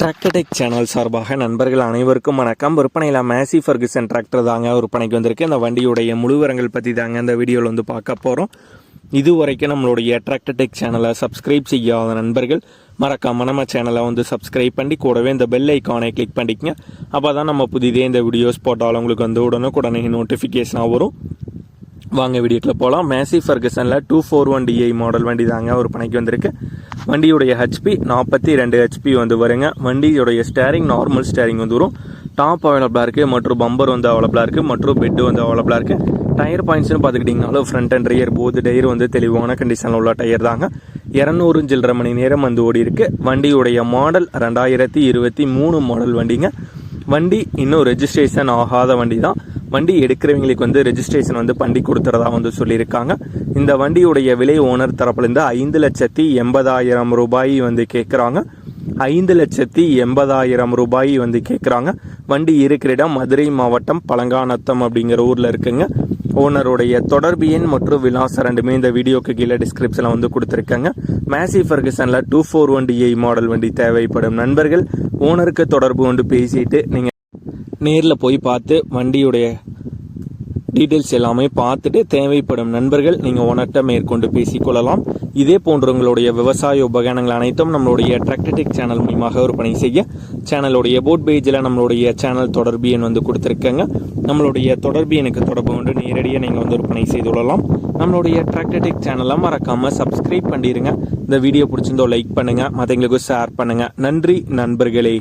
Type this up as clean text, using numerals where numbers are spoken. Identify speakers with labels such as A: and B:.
A: Tractor tech channel சார்பாக நண்பர்கள் அனைவருக்கும் வணக்கம். விற்பனையில் மேசி ஃபர்குசன் டிராக்டர் தாங்க விற்பனைக்கு வந்திருக்கு. இந்த வண்டியுடைய முழுவிவரங்கள் பற்றி தாங்க இந்த வீடியோவில் வந்து பார்க்க போகிறோம். இது வரைக்கும் நம்மளுடைய டிராக்டர் டெக் சேனலை சப்ஸ்கிரைப் செய்யாத நண்பர்கள் மறக்காம நம்ம சேனலை வந்து சப்ஸ்கிரைப் பண்ணி கூடவே இந்த பெல் ஐக்கானை கிளிக் பண்ணிக்கங்க. அப்போ தான் நம்ம புதிதே இந்த வீடியோஸ் போட்டாலும் உங்களுக்கு வந்து உடனே நோட்டிஃபிகேஷனாக வரும். வாங்க வீடியோக்குள்ள போகலாம். மேசி ஃபர்குசனில் 241DI மாடல் வண்டி தாங்க விற்பனைக்கு வந்திருக்கு. வண்டியுடைய ஹெச்பி 42 ஹெச்பி வந்து வருங்க. வண்டியுடைய ஸ்டேரிங் நார்மல் ஸ்டேரிங் வந்து வரும். டாப் அவைலபிளாக இருக்குது மற்றும் பம்பர் வந்து அவைலபிளாக இருக்குது மற்றும் பெட்டு வந்து அவைலபிளாக இருக்குது. டயர் பாயிண்ட்ஸ்னு பார்த்துக்கிட்டிங்கனாலும் ஃப்ரண்ட் அண்ட் ரியர் போது டயர் வந்து தெளிவான கண்டிஷனில் உள்ள டயர் தாங்க. 200 சில்லரை மணி நேரம் வந்து ஓடி இருக்கு. வண்டியுடைய மாடல் 2023 மாடல் வண்டிங்க. வண்டி இன்னும் ரெஜிஸ்ட்ரேஷன் ஆகாத வண்டி தான். வண்டி எடுக்கிறவங்களுக்கு வந்து ரெஜிஸ்ட்ரேஷன் வந்து பண்ணி கொடுத்துறதா வந்து சொல்லியிருக்காங்க. இந்த வண்டியுடைய விலை ஓனர் தரப்புலேருந்து 5,80,000 ரூபாய் வந்து கேட்குறாங்க. 5,80,000 ரூபாய் வந்து கேட்குறாங்க. வண்டி இருக்கிற இடம் மதுரை மாவட்டம் பழங்காநத்தம் அப்படிங்கிற ஊரில் இருக்குங்க. ஓனருடைய தொடர்பு எண் மற்றும் விலாசம் ரெண்டுமே இந்த வீடியோக்கு கீழே டிஸ்கிரிப்ஷனில் வந்து கொடுத்துருக்காங்க. மேசி ஃபர்குசனில் 241DI மாடல் வண்டி தேவைப்படும் நண்பர்கள் ஓனருக்கு தொடர்பு கொண்டு பேசிட்டு நீங்கள் நேரில் போய் பார்த்து வண்டியுடைய டீட்டெயில்ஸ் எல்லாமே பார்த்துட்டு தேவைப்படும் நண்பர்கள் நீங்கள் ஓனர்கிட்ட மேற்கொண்டு பேசிக்கொள்ளலாம். இதே போன்ற உங்களுடைய விவசாய உபகரணங்கள் அனைத்தும் நம்மளுடைய டிராக்டர் டெக் சேனல் மூலமாக விற்பனை செய்ய சேனலுடைய போட் பேஜில் நம்மளுடைய சேனல் தொடர்பு எண் வந்து கொடுத்துருக்கங்க. நம்மளுடைய தொடர்பு எனக்கு தொடர்பு கொண்டு நேரடியாக நீங்கள் வந்து விற்பனை செய்து கொள்ளலாம். நம்மளுடைய டிராக்டர் டெக் சேனலை மறக்காமல் சப்ஸ்கிரைப் பண்ணிடுங்க. இந்த வீடியோ பிடிச்சிருந்தோ லைக் பண்ணுங்கள், மற்றவங்களுக்கு ஷேர் பண்ணுங்கள். நன்றி நண்பர்களே.